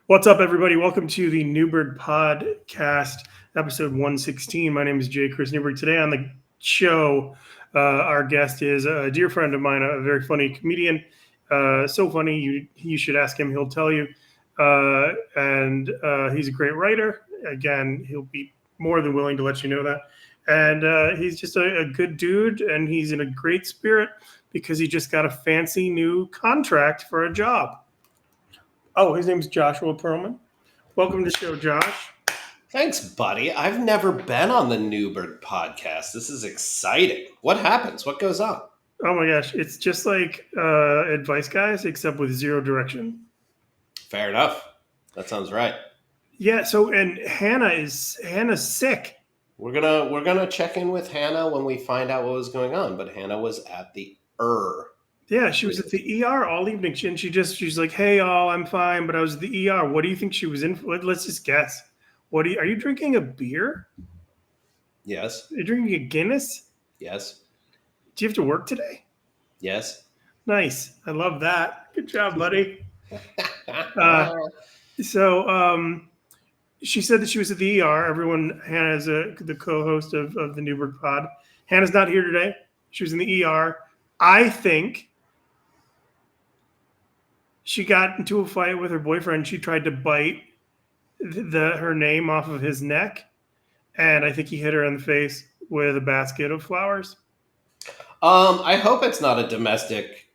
What's up, everybody? Welcome to the Newberg Podcast, episode 116. My name is Jay Chris Newberg. Today on the show, our guest is a dear friend of mine, a very funny comedian. So funny, you should ask him, he'll tell you. And he's a great writer. Again, he'll be more than willing to let you know that. And he's just a good dude, and he's in a great spirit because he just got a fancy new contract for a job. Oh, his name's Joshua Perlman. Welcome to the show, Josh. Thanks, buddy. I've never been on the Newberg Podcast. This is exciting. What happens? What goes on? Oh my gosh, it's just like Advice Guys, except with zero direction. Fair enough. That sounds right. Yeah. So, and Hannah's sick. We're gonna check in with Hannah when we find out what was going on. But Hannah was at the Yeah, she was at the ER all evening, and she's like, "Hey, all, I'm fine, but I was at the ER. What do you think she was in for? Let's just guess. Are you drinking a beer? Yes. Are you drinking a Guinness? Yes. Do you have to work today? Yes. Nice. I love that. Good job, buddy. She said that she was at the ER. Hannah is the co-host of the Newberg Pod. Hannah's not here today. She was in the ER. I think she got into a fight with her boyfriend. She tried to bite her name off of his neck, and I think he hit her in the face with a basket of flowers. I hope it's not a domestic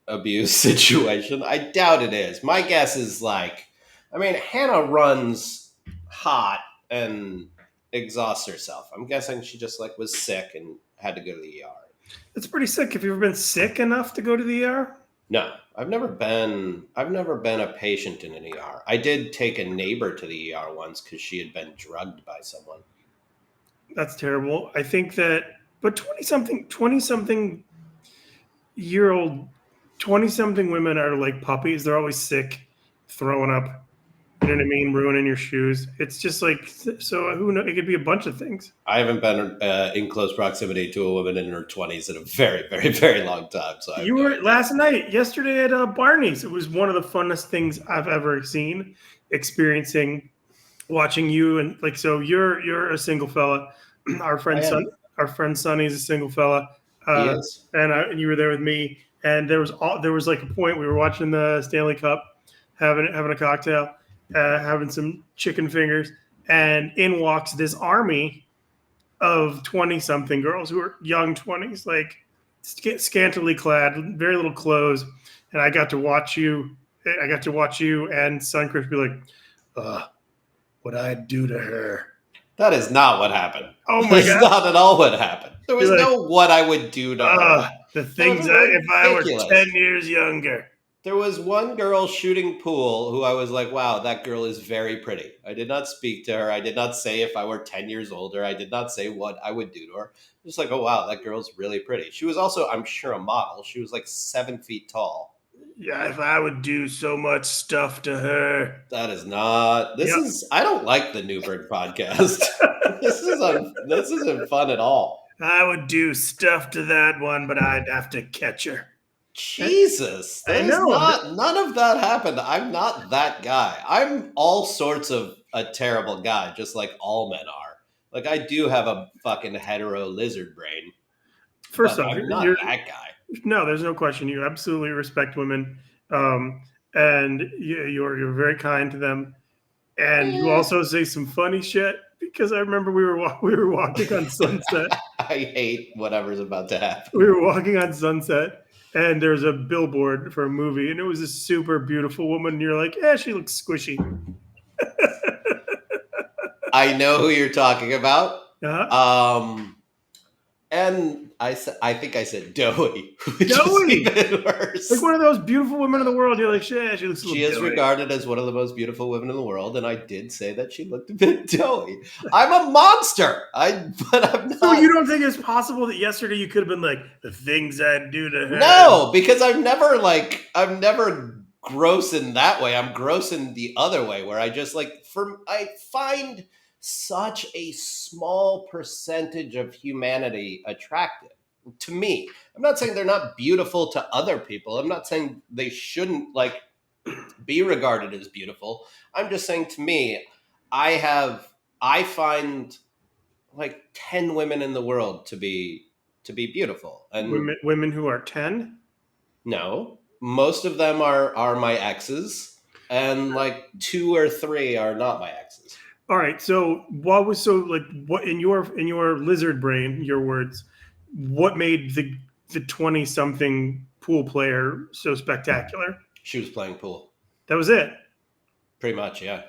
abuse situation. I doubt it is. My guess is Hannah runs hot and exhausts herself. I'm guessing she just was sick and had to go to the ER. That's pretty sick. Have you ever been sick enough to go to the ER? No, I've never been a patient in an ER. I did take a neighbor to the ER once because she had been drugged by someone. That's terrible. I think that, but 20-something women are like puppies. They're always sick, throwing up. You know what I mean? Ruining your shoes. It's just like, so who knows? It could be a bunch of things. I haven't been in close proximity to a woman in her 20s in a very, very, very long time. So you were yesterday at Barney's. It was one of the funnest things I've ever seen, watching you. And so you're a single fella. Our friend Sonny's a single fella. He is. And you were there with me. And there was like a point we were watching the Stanley Cup, having a cocktail. Having some chicken fingers, and in walks this army of 20-something girls who are young 20s, like scantily clad, very little clothes. And I got to watch you and Suncrist be like, what I'd do to her. That is not what happened. Oh my God. That's not at all what happened. There was no what I would do to her. The things if I were 10 years younger. There was one girl shooting pool who I was like, wow, that girl is very pretty. I did not speak to her. I did not say if I were 10 years older. I did not say what I would do to her. Just like, oh, wow, that girl's really pretty. She was also, I'm sure, a model. She was 7 feet tall. Yeah, if I would do so much stuff to her. That is not, I don't like the Newberg Podcast. This isn't fun at all. I would do stuff to that one, but I'd have to catch her. Jesus, I know. None of that happened. I'm not that guy. I'm all sorts of a terrible guy, just like all men are. I do have a fucking hetero lizard brain. First off, I'm not that guy. No, there's no question. You absolutely respect women, and you're very kind to them, and you also say some funny shit. Because I remember we were walking on Sunset. I hate whatever's about to happen. We were walking on Sunset. And there's a billboard for a movie, and it was a super beautiful woman. And you're like, she looks squishy. I know who you're talking about. Uh-huh. And I think I said doughy, which doughy. is even worse. Like one of those beautiful women in the world. You're like, she looks a little She is doughy. regarded as one of the most beautiful women in the world, and I did say that she looked a bit doughy. I'm a monster. But I'm not. So you don't think it's possible that yesterday you could have been like, the things I'd do to her? No, because I'm never gross in that way. I'm gross in the other way, where I just I find such a small percentage of humanity attractive to me. I'm not saying they're not beautiful to other people. I'm not saying they shouldn't be regarded as beautiful. I'm just saying, to me, I find like 10 women in the world to be beautiful. And Women who are 10? no, most of them are my exes, and like 2 or 3 are not my exes. All right. So what in your lizard brain, your words, what made the 20 something pool player so spectacular? She was playing pool. That was it. Pretty much, yeah.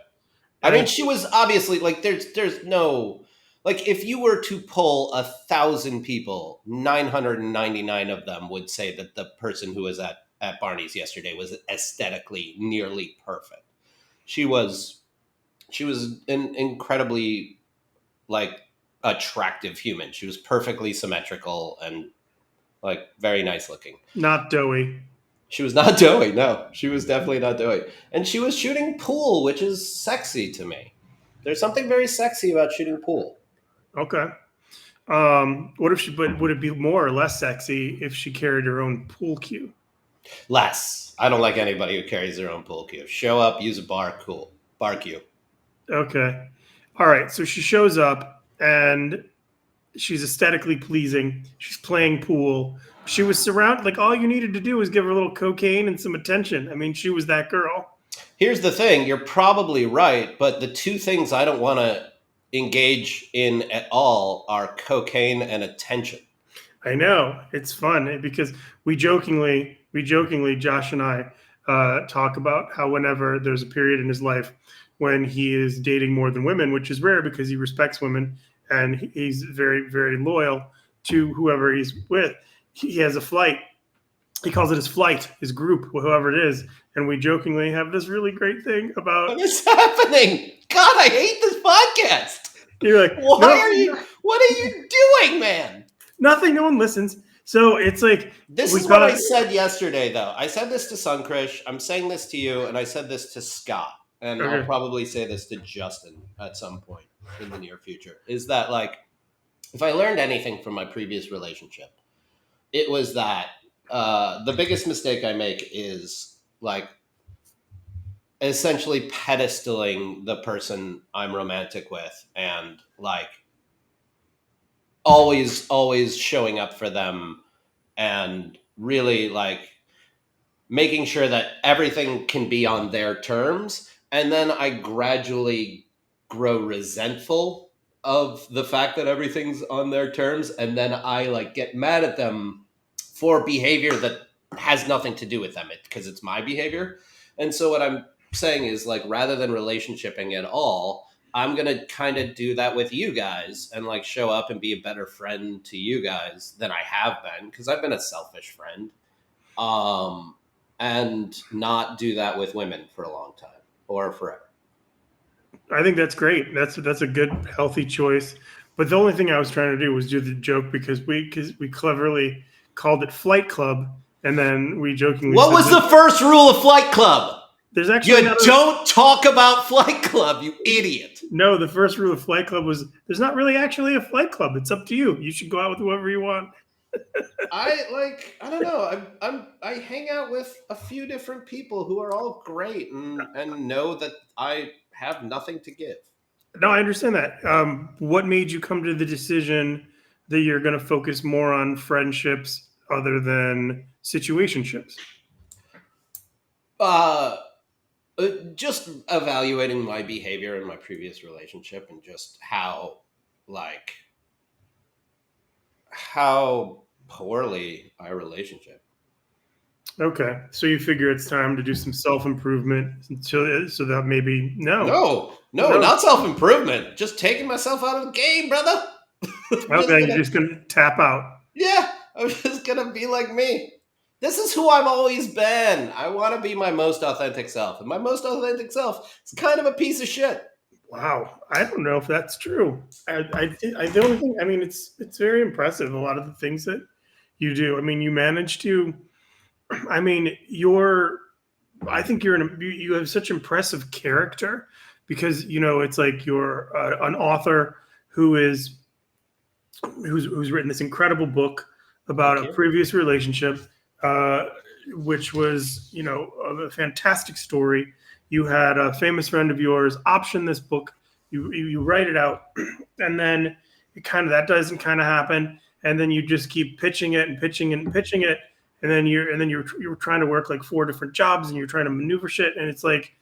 I mean, And she was obviously like there's no like if you were to poll 1,000 people, 999 of them would say that the person who was at Barney's yesterday was aesthetically nearly perfect. She was an incredibly like attractive human. She was perfectly symmetrical and like very nice looking. not doughy. She was not doughy. No, she was definitely not doughy. And she was shooting pool, which is sexy to me. There's something very sexy about shooting pool. Okay. What if but would it be more or less sexy if she carried her own pool cue? Less. I don't like anybody who carries their own pool cue. Show up, use a bar, cool. Bar cue. Okay. All right. So she shows up and she's aesthetically pleasing. She's playing pool. She was surrounded, like all you needed to do was give her a little cocaine and some attention. I mean, she was that girl. Here's the thing, you're probably right, but the two things I don't want to engage in at all are cocaine and attention. I know it's fun because we jokingly, Josh and I talk about how whenever there's a period in his life when he is dating more than women, which is rare because he respects women and he's very, very loyal to whoever he's with. He has a flight. He calls it his flight, his group, whoever it is. And we jokingly have this really great thing about. What is happening? God, I hate this podcast. You're like, What no, are you doing, man? nothing. No one listens. So it's like This we is what got- I said yesterday, though. I said this to Sunkrish. I'm saying this to you, and I said this to Scott, and I'll Okay. probably say this to Justin at some point in the near future. Is that like, if I learned anything from my previous relationship, it was that the biggest mistake I make is like essentially pedestaling the person I'm romantic with, and like always showing up for them and really like making sure that everything can be on their terms. And then I gradually grow resentful of the fact that everything's on their terms. And then I like get mad at them for behavior that has nothing to do with them because it's my behavior. And so what I'm saying is like, rather than relationshiping at all, I'm going to kind of do that with you guys and like show up and be a better friend to you guys than I have been, because I've been a selfish friend, and not do that with women for a long time or forever. I think that's great. That's a good, healthy choice. But the only thing I was trying to do was do the joke because we cleverly called it Flight Club, and then we jokingly. What said was that the first rule of Flight Club? There's actually You don't talk about Flight Club, you idiot. No, the first rule of Flight Club was there's not really actually a Flight Club. It's up to you. You should go out with whoever you want. I don't know. I hang out with a few different people who are all great and know that I have nothing to give. No, I understand that. What made you come to the decision that you're going to focus more on friendships other than situationships? Just evaluating my behavior in my previous relationship and just how poorly our relationship. Okay, so you figure it's time to do some self-improvement so that maybe No, not self-improvement. Just taking myself out of the game, brother. Okay, you're just gonna tap out. Yeah, I'm just gonna be like me. This is who I've always been. I want to be my most authentic self, and my most authentic self is kind of a piece of shit. Wow, I don't know if that's true. The only thing, I mean, it's very impressive. A lot of the things that you do. I mean, you manage to. I mean, I think you have such impressive character because it's like you're an author who's written this incredible book about a previous relationship. which was, a fantastic story. You had a famous friend of yours option this book. You write it out, and then that doesn't kind of happen, and then you just keep pitching it and pitching it and pitching it, and then you're trying to work like 4 different jobs, and you're trying to maneuver shit, and it's like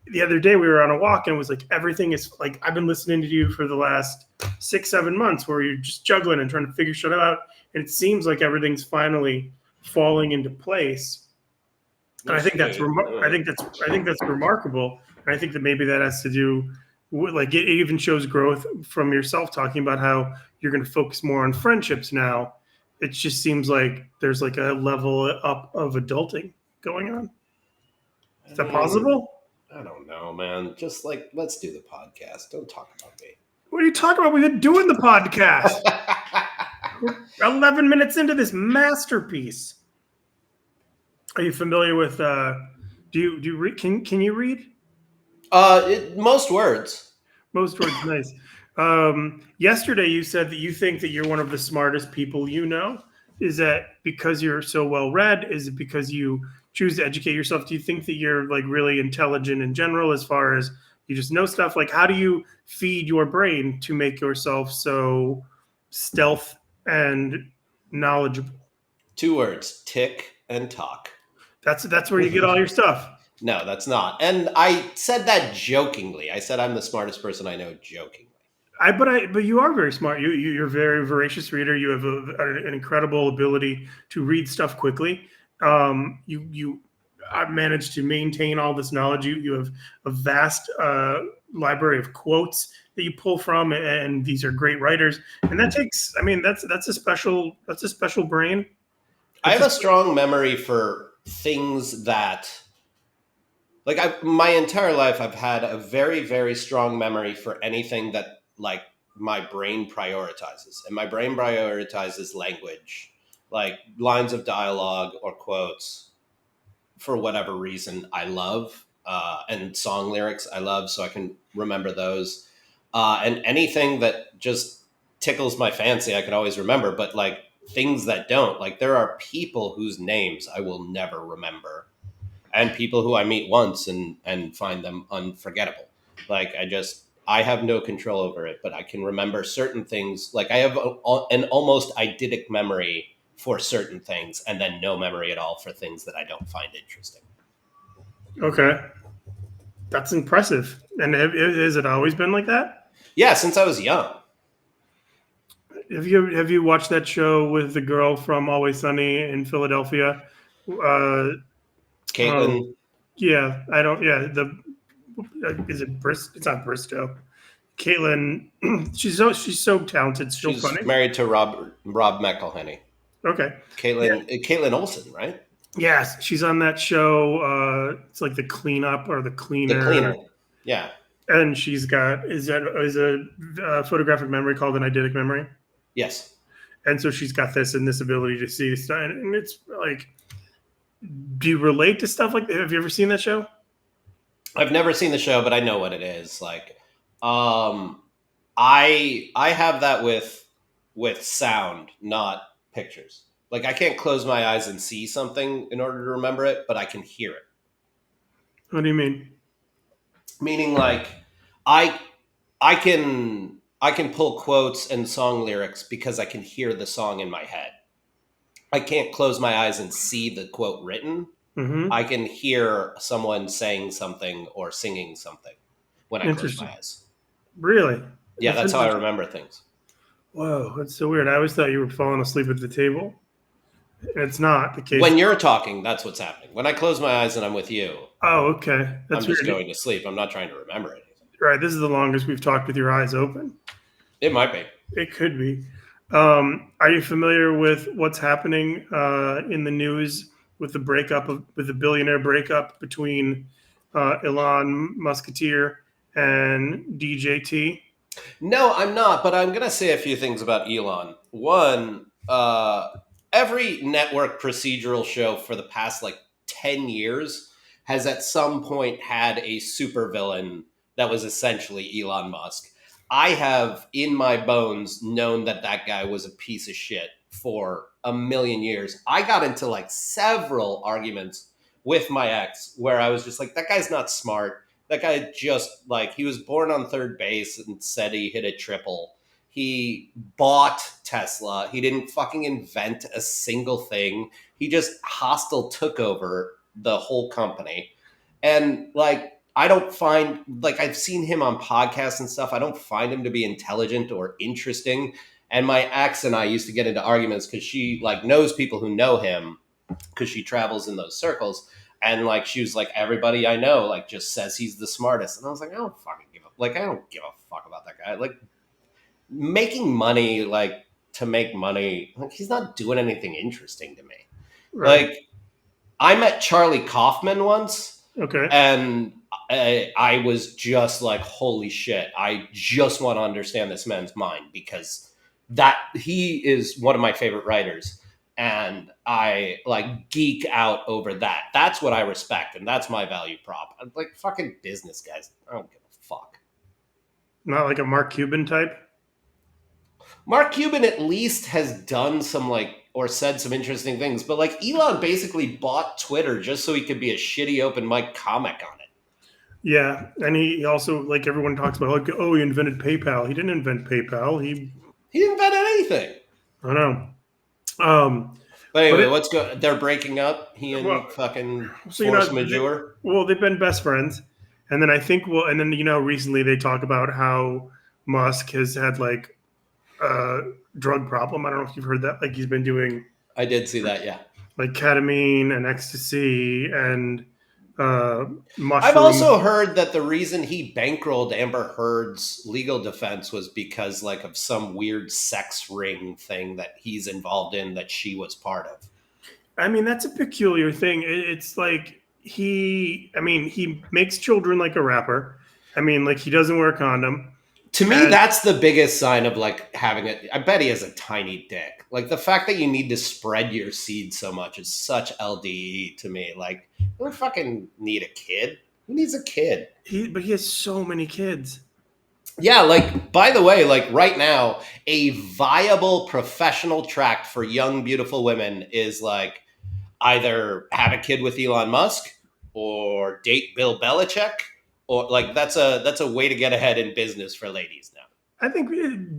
the other day we were on a walk, and it was like everything is like I've been listening to you for the last 6-7 months, where you're just juggling and trying to figure shit out, and it seems like everything's finally falling into place. And I think that's remarkable. And I think that maybe that has to do with, like, it even shows growth from yourself talking about how you're going to focus more on friendships now. It just seems like there's like a level up of adulting going on. Is that possible? I don't know, man. Just like, let's do the podcast. Don't talk about me. What are you talking about? We've been doing the podcast. We're 11 minutes into this masterpiece. Are you familiar with? Do you read? Can you read? Most words. Most words, nice. Yesterday, you said that you think that you're one of the smartest people you know. Is that because you're so well read? Is it because you choose to educate yourself? Do you think that you're like really intelligent in general, as far as you just know stuff? Like, how do you feed your brain to make yourself so stealth and knowledgeable? 2 words: tick and talk. That's where you get all your stuff. No, that's not. And I said that jokingly. I said I'm the smartest person I know jokingly. But you are very smart. You're a very voracious reader. You have an incredible ability to read stuff quickly. You managed to maintain all this knowledge. You have a vast library of quotes that you pull from, and these are great writers. And that takes, that's a special brain. I have a strong memory for things that, like, my entire life, I've had a very, very strong memory for anything that, like, my brain prioritizes. And my brain prioritizes language, like lines of dialogue or quotes, for whatever reason I love, and song lyrics I love, so I can remember those. And anything that just tickles my fancy, I can always remember. But, like, things that don't, like, there are people whose names I will never remember, and people who I meet once and find them unforgettable. Like, I have no control over it, but I can remember certain things. Like, I have an almost eidetic memory for certain things, and then no memory at all for things that I don't find interesting. Okay. That's impressive. And has it always been like that? Yeah, since I was young. Have you watched that show with the girl from Always Sunny in Philadelphia? Caitlin? Yeah, I don't. Yeah, is it It's not Bristow. Caitlin, she's so talented. She's funny. Married to Rob McElhenney. Okay. Caitlin Olsen, right? Yes, she's on that show. It's like the cleanup or the cleaner. The cleaner. Yeah. And she's got is a photographic memory called an eidetic memory. Yes. And so she's got this ability to see stuff, and it's like, do you relate to stuff like that? Have you ever seen that show? I've never seen the show, but I know what it is. Like, I have that with sound, not pictures. Like, I can't close my eyes and see something in order to remember it, but I can hear it. What do you mean? Meaning, like, I can pull quotes and song lyrics because I can hear the song in my head. I can't close my eyes and see the quote written. Mm-hmm. I can hear someone saying something or singing something when I close my eyes. Really? Yeah, that's how I remember things. Whoa, that's so weird. I always thought you were falling asleep at the table. It's not the case. When you're talking, that's what's happening. When I close my eyes and I'm with you, oh, okay. I'm just going to sleep. I'm not trying to remember anything. Right. This is the longest we've talked with your eyes open. It might be. It could be. Are you familiar with what's happening in the news with the billionaire breakup between Elon Musketeer and DJT? No, I'm not, but I'm going to say a few things about Elon. One, every network procedural show for the past, like, 10 years has at some point had a supervillain that was essentially Elon Musk. I have, in my bones, known that guy was a piece of shit for a million years. I got into like several arguments with my ex where I was just like, that guy's not smart. That guy just like, he was born on third base and said he hit a triple. He bought Tesla. He didn't fucking invent a single thing. He just hostile took over the whole company. And like, I don't find, like, I've seen him on podcasts and stuff. I don't find him to be intelligent or interesting. And my ex and I used to get into arguments because she like knows people who know him because she travels in those circles. And like, she was like, everybody I know, like, just says he's the smartest. And I was like, I don't fucking give a, like, I don't give a fuck about that guy. Like, making money, like, to make money, like, he's not doing anything interesting to me. Right. Like, I met Charlie Kaufman once. Okay. And I was just like, holy shit, I just want to understand this man's mind because that he is one of my favorite writers. And I like geek out over that. That's what I respect. And that's my value prop. I'm like, fucking business guys. I don't give a fuck. Not like a Mark Cuban type? Mark Cuban at least has done some like, or said some interesting things, but like Elon basically bought Twitter just so he could be a shitty open mic comic on it. Yeah, and he also, like, everyone talks about, like, oh, he invented PayPal. He didn't invent PayPal. He didn't invent anything. I know. But anyway, what's good? They're breaking up. He and fucking so, force majeure. Well, they've been best friends, and then I think and then recently they talk about how Musk has had like a drug problem. I don't know if you've heard that. Like, he's been doing. I did see that. Yeah. Like ketamine and ecstasy and mushrooms. I've also heard that the reason he bankrolled Amber Heard's legal defense was because like of some weird sex ring thing that he's involved in that she was part of. I mean, that's a peculiar thing. It's like he makes children like a rapper. I mean, like, he doesn't wear a condom. To me, that's the biggest sign of like having it. I bet he has a tiny dick. Like the fact that you need to spread your seed so much is such LDE to me. Like, you don't fucking need a kid. Who needs a kid? But he has so many kids. Yeah, like, by the way, like right now, a viable professional track for young, beautiful women is like either have a kid with Elon Musk or date Bill Belichick. Or like that's a way to get ahead in business for ladies now. I think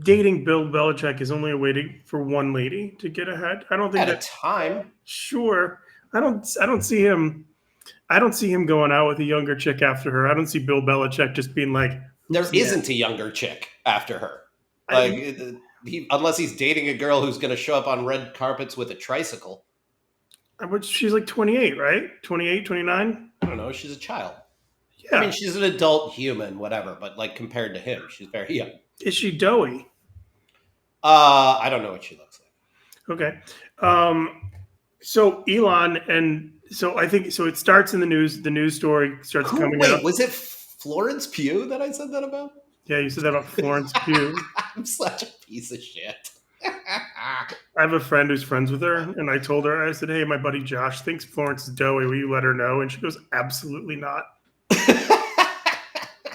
dating Bill Belichick is only a way for one lady to get ahead. I don't think at a time. Sure, I don't see him. I don't see him going out with a younger chick after her. I don't see Bill Belichick just being like, there isn't a younger chick after her. Like, unless he's dating a girl who's going to show up on red carpets with a tricycle. But she's like 28, right? 28, 29? I don't know. She's a child. Yeah. I mean, she's an adult human, whatever, but like compared to him, she's very young. Is she doughy? I don't know what she looks like. Okay. So Elon, and so I think, so it starts in the news. The news story starts coming out. Wait, was it Florence Pugh that I said that about? Yeah, you said that about Florence Pugh. I'm such a piece of shit. I have a friend who's friends with her, and I told her, I said, hey, my buddy Josh thinks Florence is doughy. Will you let her know? And she goes, absolutely not.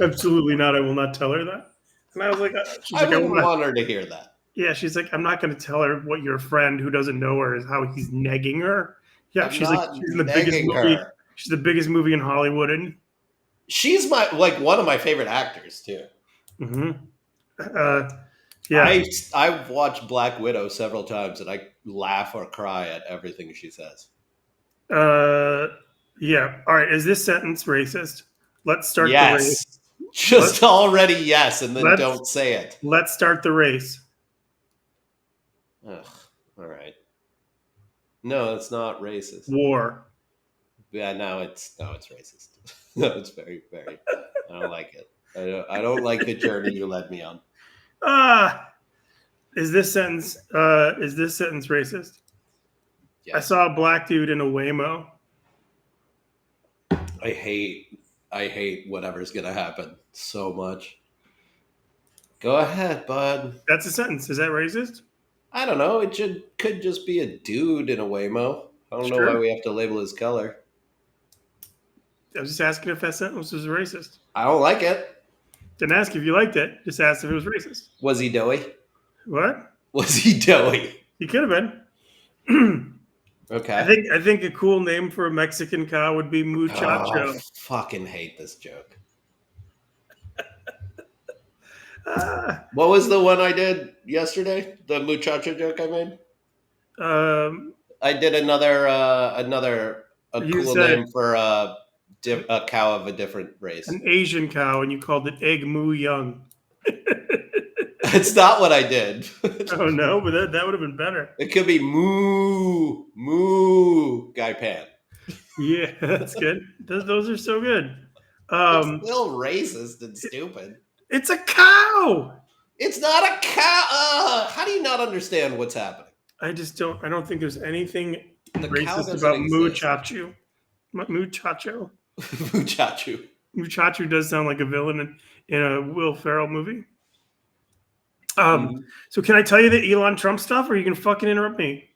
Absolutely not. I will not tell her that. And I was like, I wouldn't want her to hear that. Yeah, she's like, I'm not going to tell her what your friend who doesn't know her is, how he's negging her. Yeah, she's in the biggest movie. She's the biggest movie in Hollywood, and she's one of my favorite actors too. Mm-hmm. Yeah, I've watched Black Widow several times, and I laugh or cry at everything she says. Yeah. All right. Is this sentence racist? Let's start the race. Just already yes, and then don't say it. Let's start the race. Ugh, all right. No, it's not racist. War. Yeah, no, it's racist. No, it's very, very. I don't like it. I don't like the journey you led me on. Is this sentence racist? Yes. I saw a black dude in a Waymo. I hate whatever's gonna happen so much. Go ahead, bud. That's a sentence. Is that racist? I don't know. It could just be a dude in a Waymo. I don't know why we have to label his color. I was just asking if that sentence was racist. I don't like it. Didn't ask if you liked it. Just asked if it was racist. Was he doughy? What? Was he doughy? He could have been. Okay. I think a cool name for a Mexican cow would be Oh, I Muchacho. fucking hate this joke. Ah, What was the one I did yesterday? The muchacho joke I made? um, I did another a you cool said name for a cow of a different race. an Asian cow and you called it Egg Moo Young. It's not what I did. Oh no, but that would have been better. It could be moo guy pan. Yeah, that's good. Those are so good. It's Um, still racist and stupid. it's a cow. It's not a cow. How do you not understand what's happening? I just don't. I don't think there's anything The cow racist doesn't about exist. Muchacho. Muchacho. Muchacho does sound like a villain in a Will Ferrell movie. Um, Mhm. so can I tell you the Elon Trump stuff, or are you gonna fucking interrupt me?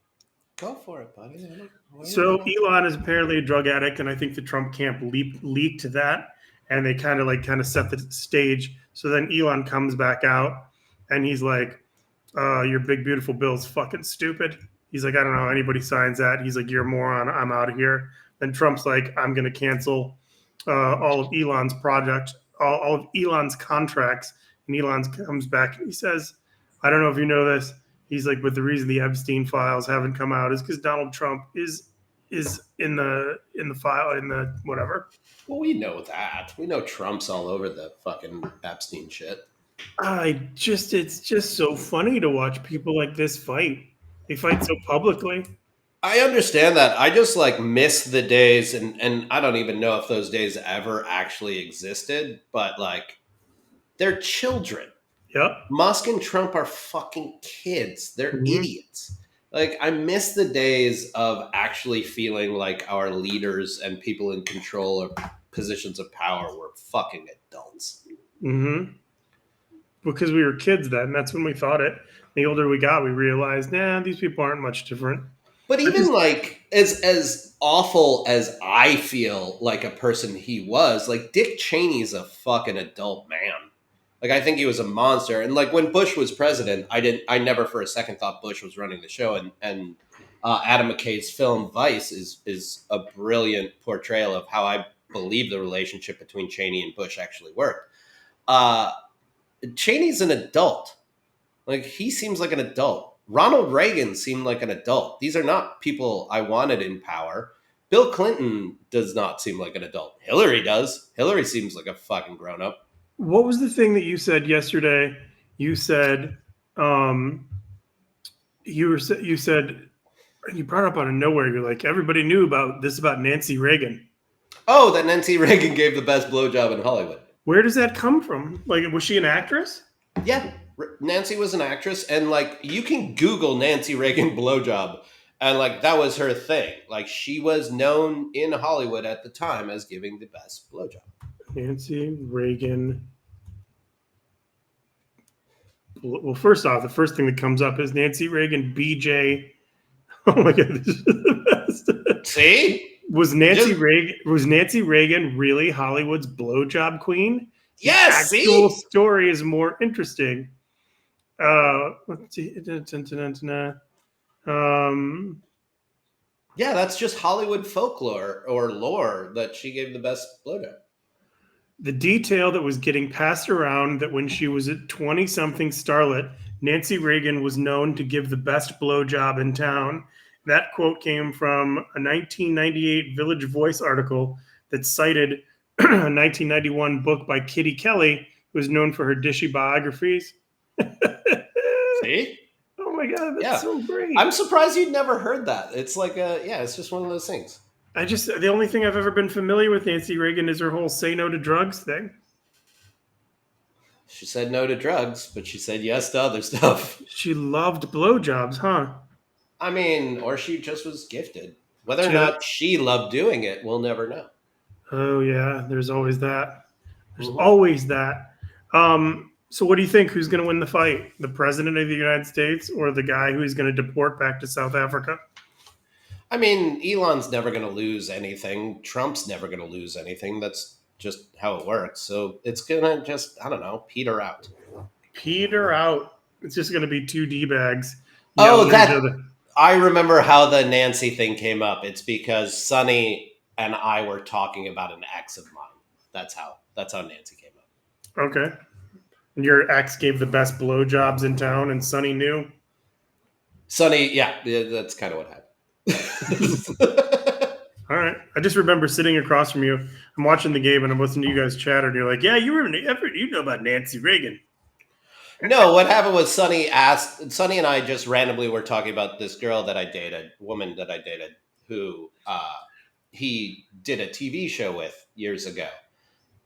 Go for it, buddy. So Elon is apparently a drug addict, and I think the Trump camp leaked that, and they kind of set the stage. So then Elon comes back out, and he's like, "Your big beautiful bill's fucking stupid." He's like, "I don't know how anybody signs that." He's like, "You're a moron. I'm out of here." Then Trump's like, "I'm going to cancel all of Elon's all of Elon's contracts." And Elon comes back and he says, "I don't know if you know this." He's like, "But the reason the Epstein files haven't come out is because Donald Trump is in the file in the whatever." Well, we know that. We know Trump's all over the fucking Epstein shit. It's just so funny to watch people like this fight. They fight so publicly. I understand that. I just like miss the days, and I don't even know if those days ever actually existed, but like they're children. Yep. Musk and Trump are fucking kids. They're Mhm. idiots. Like I miss the days of actually feeling like our leaders and people in control of positions of power were fucking adults. Mm-hmm. Because we were kids then. That's when we thought it. The older we got, we realized, nah, these people aren't much different. But I even just, like as awful as I feel like a person he was, like Dick Cheney's a fucking adult man. Like I think he was a monster. And like when Bush was president, I never for a second thought Bush was running the show. And Adam McKay's film Vice is a brilliant portrayal of how I believe the relationship between Cheney and Bush actually worked. Uh, Cheney's an adult. Like he seems like an adult. Ronald Reagan seemed like an adult. These are not people I wanted in power. Bill Clinton does not seem like an adult. Hillary does. Hillary seems like a fucking grown up. what was the thing that you said yesterday? You said, um, you said, you brought up out of nowhere. You're like, everybody knew about this about Nancy Reagan. Oh, that Nancy Reagan gave the best blowjob in Hollywood. Where does that come from? Like, was she an actress? Yeah, Nancy was an actress, and like you can Google Nancy Reagan blowjob, and like that was her thing. Like she was known in Hollywood at the time as giving the best blowjob. Nancy Reagan. Well, first off, the first thing that comes up is Nancy Reagan BJ. Oh my god, this is the best. See, just Was Nancy Reagan really Hollywood's blowjob queen? The yes, actual see. story is more interesting. Let's see. Um, Yeah, that's just Hollywood folklore or lore that she gave the best blowjob. the detail that was getting passed around that when she was a 20 something starlet, Nancy Reagan was known to give the best blowjob in town. That quote came from a 1998 Village Voice article that cited a 1991 book by Kitty Kelly, who is known for her dishy biographies. See? Oh my god, that's Yeah. so great. I'm surprised you'd never heard that. It's like it's just one of those things. The only thing I've ever been familiar with Nancy Reagan is her whole say no to drugs thing. She said no to drugs, but she said yes to other stuff. She loved blowjobs, huh? I mean, or she just was gifted. Whether or She had, not she loved doing it, we'll never know. oh yeah, there's always that. There's Mhm. always that. So what do you think? Who's going to win the fight? The president of the United States or the guy who's going to deport back to South Africa? I mean, Elon's never going to lose anything. Trump's never going to lose anything. That's just how it works. So it's going to just, I don't know, peter out. Peter out. It's just going to be two D bags. yelling at each other. I remember how the Nancy thing came up. It's because Sonny and I were talking about an ex of mine. That's how Nancy came up. Okay. And your ex gave the best blowjobs in town, and Sonny knew. Sonny, yeah, that's kind of what happened. All right. I just remember sitting across from you. I'm watching the game, and I'm listening to you guys chatter, and you're like, "Yeah, you know about Nancy Reagan." No, what happened was Sonny and I just randomly were talking about this girl that I dated, woman that I dated, who he did a TV show with years ago.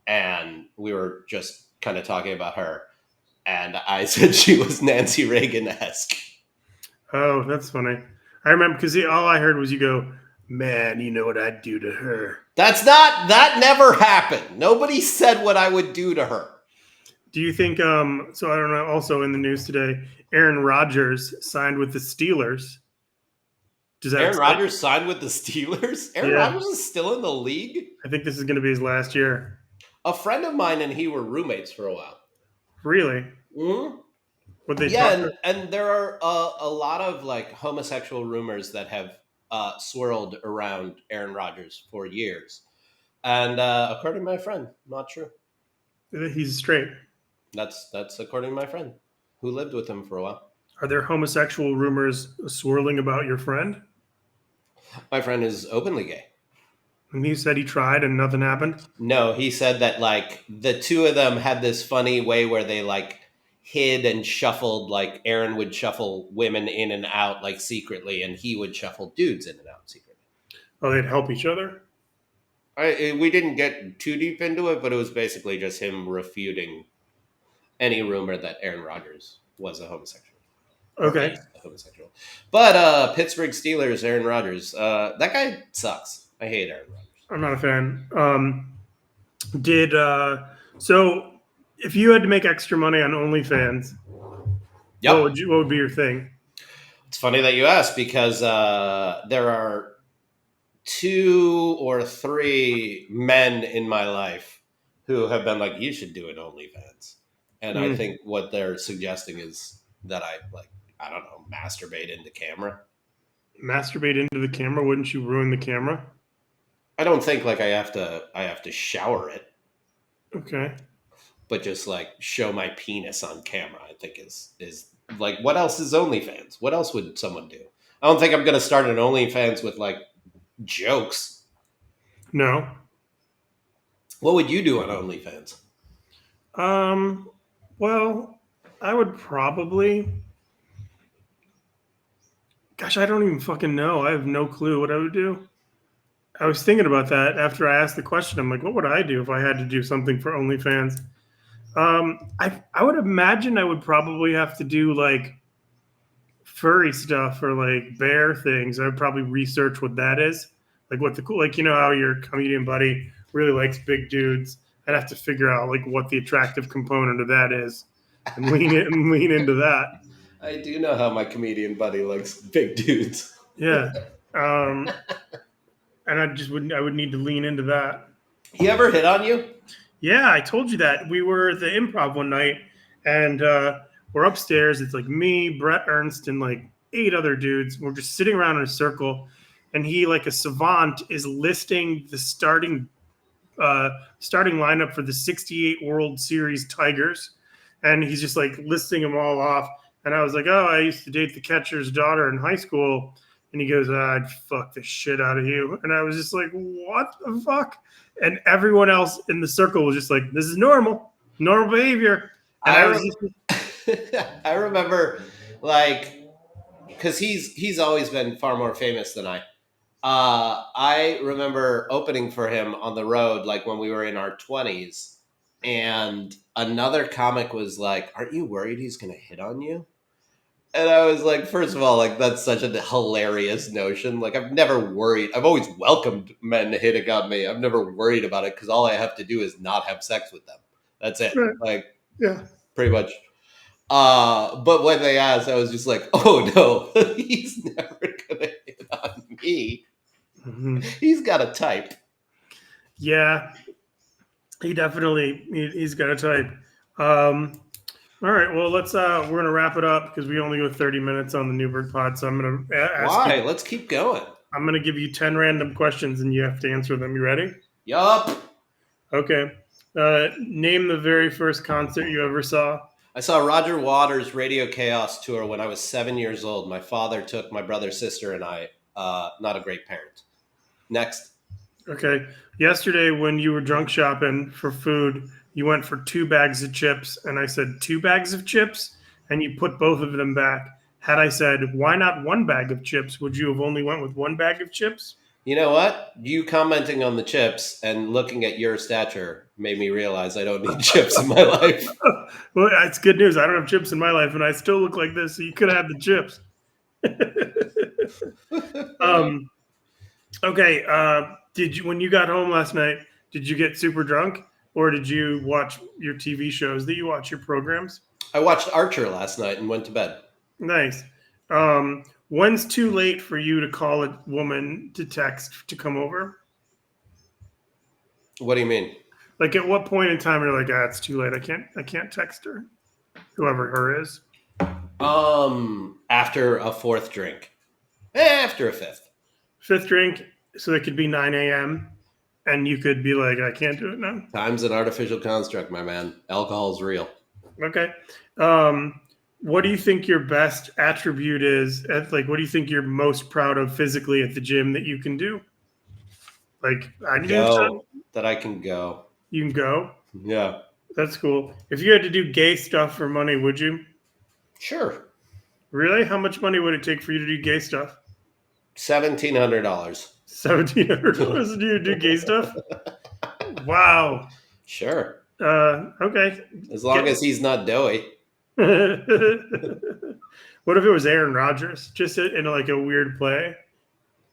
And we were just kind of talking about her. And I said she was Nancy Reagan-esque. Oh, that's funny. I remember because all I heard was you go, "Man, you know what I'd do to her." That never happened. Nobody said what I would do to her. Do you think, so I don't know, also in the news today, Aaron Rodgers signed with the Steelers. Does Aaron Rodgers signed with the Steelers? Aaron Rodgers is still in the league? I think this is going to be his last year. A friend of mine and he were roommates for a while. Really? Mm-hmm. What they and there are a lot of like homosexual rumors that have swirled around Aaron Rodgers for years. And according to my friend, not true. He's straight. That's according to my friend who lived with him for a while. Are there homosexual rumors swirling about your friend? My friend is openly gay. And he said he tried and nothing happened? No, he said that like the two of them had this funny way where they like hid and shuffled, like Aaron would shuffle women in and out like secretly and he would shuffle dudes in and out secretly. Oh, they'd help each other? We didn't get too deep into it, but it was basically just him refuting any rumor that Aaron Rodgers was a homosexual. Okay. A homosexual. But Pittsburgh Steelers, Aaron Rodgers, that guy sucks. I hate Aaron Rodgers. I'm not a fan. So if you had to make extra money on OnlyFans, what would be your thing? It's funny that you asked because there are 2 or 3 men in my life who have been like, you should do an OnlyFans. And I think what they're suggesting is that I don't know, masturbate into camera. Masturbate into the camera? Wouldn't you ruin the camera? I don't think like I have to shower it. Okay. But just like show my penis on camera, I think is like, what else is OnlyFans? What else would someone do? I don't think I'm going to start an OnlyFans with like jokes. No. What would you do on OnlyFans? Well, I would probably. Gosh, I don't even fucking know. I have no clue what I would do. I was thinking about that after I asked the question. I'm like, what would I do if I had to do something for OnlyFans? I would imagine I would probably have to do like furry stuff or like bear things. I would probably research what that is. Like what the cool, like, you know how your comedian buddy really likes big dudes. I'd have to figure out like what the attractive component of that is and lean into that. I do know how my comedian buddy likes big dudes. Yeah. And I would need to lean into that. He ever hit on you? Yeah, I told you that. We were at the Improv one night, and we're upstairs. It's like me, Brett Ernst, and like 8 other dudes. We're just sitting around in a circle, and he, like a savant, is listing the starting lineup for the 68 World Series Tigers, and he's just like listing them all off. And I was like, oh, I used to date the catcher's daughter in high school. And he goes, I'd fuck the shit out of you. And I was just like, what the fuck? And everyone else in the circle was just like, this is normal behavior. And I remember, like, because he's always been far more famous than I. I remember opening for him on the road, like when we were in our 20s. And another comic was like, aren't you worried he's going to hit on you? And I was like, first of all, like, that's such a hilarious notion. Like, I've never worried. I've always welcomed men hitting on me. I've never worried about it because all I have to do is not have sex with them. That's it. Right. Like, yeah, pretty much. But when they asked, I was just like, oh, no, he's never going to hit on me. Mm-hmm. He's got a type. Yeah, he's got a type. All right. Well, we're going to wrap it up because we only go 30 minutes on the Newberg Pod. So I'm going to ask Why? you, Let's keep going. I'm going to give you 10 random questions and you have to answer them. You ready? Yup. Okay. Name the very first concert you ever saw. I saw Roger Waters' Radio Chaos tour when I was 7 years old. My father took my brother, sister, and I. Not a great parent. Next. Okay. Yesterday, when you were drunk shopping for food, you went for 2 bags of chips, and I said 2 bags of chips, and you put both of them back. Had I said, why not 1 bag of chips? Would you have only went with 1 bag of chips? You know what? You commenting on the chips and looking at your stature made me realize I don't need chips in my life. Well, it's good news. I don't have chips in my life, and I still look like this, so you could have the chips. Okay. When you got home last night, did you get super drunk, or did you watch your TV shows? Did you watch your programs? I watched Archer last night and went to bed. Nice. When's too late for you to call a woman to text to come over? What do you mean? Like, at what point in time you're like, it's too late. I can't text her, whoever her is. After a 4th drink. After a 5th. 5th drink, so it could be 9 a.m. and you could be like, I can't do it now. Time's an artificial construct, my man. Alcohol's real. Okay. What do you think your best attribute is? Like, what do you think you're most proud of physically at the gym that you can do? Like, I can do stuff. That I can go. You can go? Yeah. That's cool. If you had to do gay stuff for money, would you? Sure. Really? How much money would it take for you to do gay stuff? $1,700. $1,700 to do gay stuff? Wow. Sure. Okay. As long as he's not doughy. What if it was Aaron Rodgers, just in like a weird play?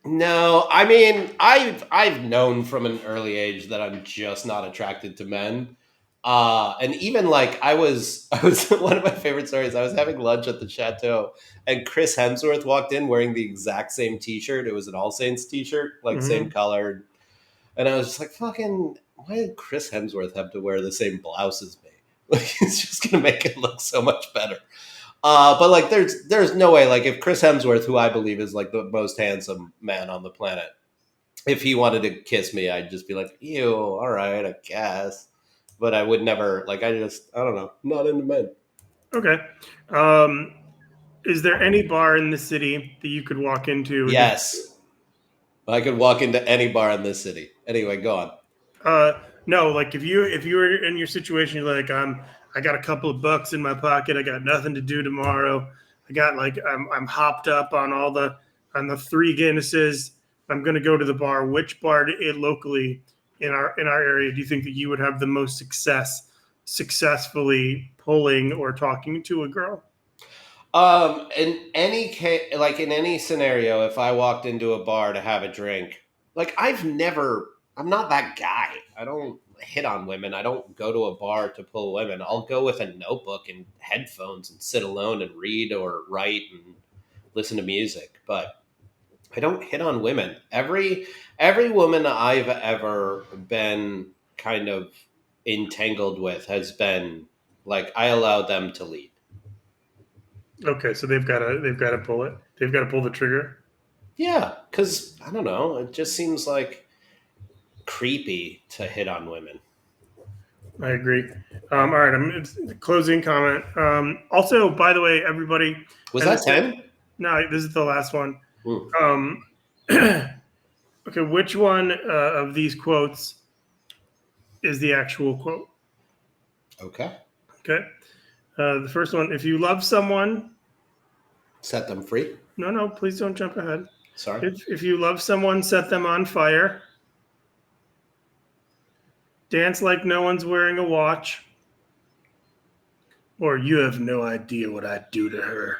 No, I mean, I've known from an early age that I'm just not attracted to men. And even like I was one of my favorite stories. I was having lunch at the Chateau, and Chris Hemsworth walked in wearing the exact same T-shirt. It was an All Saints T-shirt, like same color. And I was just like, "Fucking, why did Chris Hemsworth have to wear the same blouse as me? Like, it's just gonna make it look so much better." But like, there's no way. Like, if Chris Hemsworth, who I believe is like the most handsome man on the planet, if he wanted to kiss me, I'd just be like, "Ew, all right, I guess." But I would never, like, I don't know, not into men. Okay. Is there any bar in the city that you could walk into? Yes. I could walk into any bar in this city. Anyway, go on. No, like if you were in your situation, you're like, I got a couple of bucks in my pocket. I got nothing to do tomorrow. I got I'm hopped up on the 3 Guinnesses. I'm going to go to the bar. Which bar locally in our area do you think that you would have the most successfully pulling or talking to a girl? In any case, like in any scenario, if I walked into a bar to have a drink, like I'm not that guy. I don't hit on women. I don't go to a bar to pull women. I'll go with a notebook and headphones and sit alone and read or write and listen to music. But I don't hit on women. Every woman I've ever been kind of entangled with has been like, I allow them to lead. Okay, so they've got to pull it. They've got to pull the trigger. Yeah, because I don't know. It just seems like creepy to hit on women. I agree. All right, closing comment. Also, by the way, everybody. Was that 10? No, this is the last one. Okay, which one of these quotes is the actual quote? Okay. The first one: if you love someone, set them free. No, please don't jump ahead. Sorry. If you love someone, set them on fire. Dance like no one's wearing a watch. Or you have no idea what I'd do to her.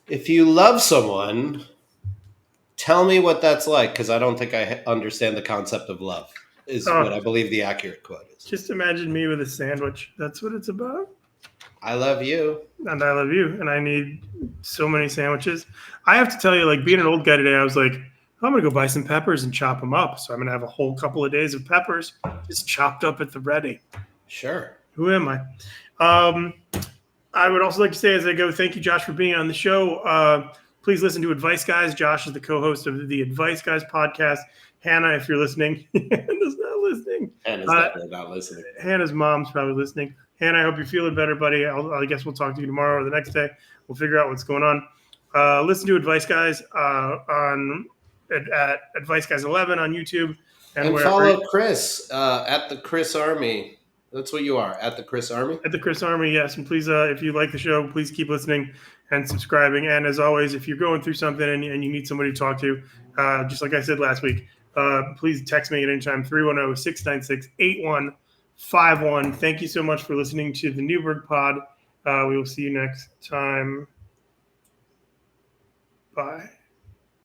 If you love someone, tell me what that's like, because I don't think I understand the concept of love, is what I believe the accurate quote is. Just imagine me with a sandwich. That's what it's about. I love you. And I love you. And I need so many sandwiches. I have to tell you, like, being an old guy today, I was like, I'm going to go buy some peppers and chop them up. So I'm going to have a whole couple of days of peppers just chopped up at the ready. Sure. Who am I? I would also like to say as I go, thank you, Josh, for being on the show. Please listen to Advice Guys. Josh is the co-host of the Advice Guys podcast. Hannah, if you're listening, Hannah's not listening. Hannah's definitely not listening. Hannah's mom's probably listening. Hannah, I hope you're feeling better, buddy. I guess we'll talk to you tomorrow or the next day. We'll figure out what's going on. Listen to Advice Guys at Advice Guys 11 on YouTube. And follow Chris at the Chris Army. That's what you are, at the Chris Army? At the Chris Army, yes. And please, if you like the show, please keep listening and subscribing. And as always, if you're going through something and you need somebody to talk to, just like I said last week, please text me at any time, 310-696-8151. Thank you so much for listening to the Newberg Pod. We will see you next time. Bye.